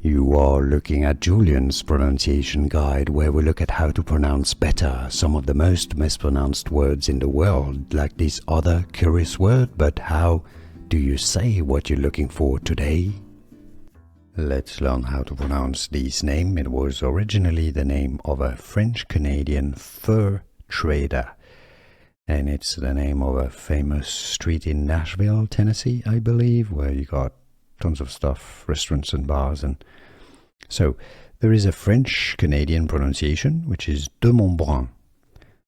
You are looking at Julian's pronunciation guide, where we look at how to pronounce better some of the most mispronounced words in the world, like this other curious word. But how do you say what you're looking for today? Let's learn how to pronounce this name. It was originally the name of a French-Canadian fur trader, and it's the name of a famous street in Nashville, Tennessee, I believe, where you got tons of stuff, restaurants and bars. And so there is a French-Canadian pronunciation, which is Demonbreun.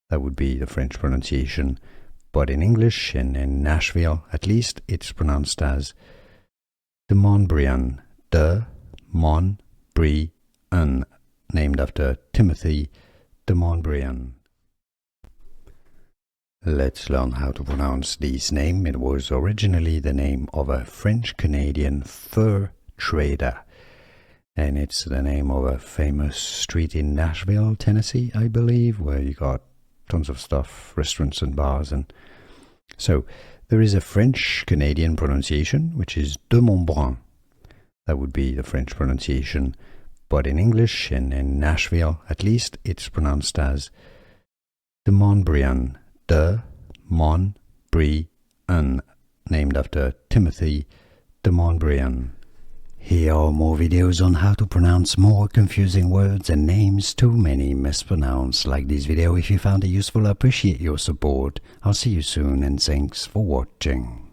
That would be the French pronunciation, but in English and in Nashville, at least, it's pronounced as Demonbreun. Demonbreun, named after Timothy Demonbreun. Let's learn how to pronounce this name. It was originally the name of a French-Canadian fur trader, and it's the name of a famous street in Nashville, Tennessee, I believe, where you got tons of stuff, restaurants and bars. And so there is a French-Canadian pronunciation, which is Demonbreun. That would be the French pronunciation, but in English and in Nashville, at least, it's pronounced as Demonbreun. Demonbreun, named after Timothy Demonbreun. Here are more videos on how to pronounce more confusing words and names too many mispronounced. Like this video if you found it useful. I appreciate your support. I'll see you soon, and thanks for watching.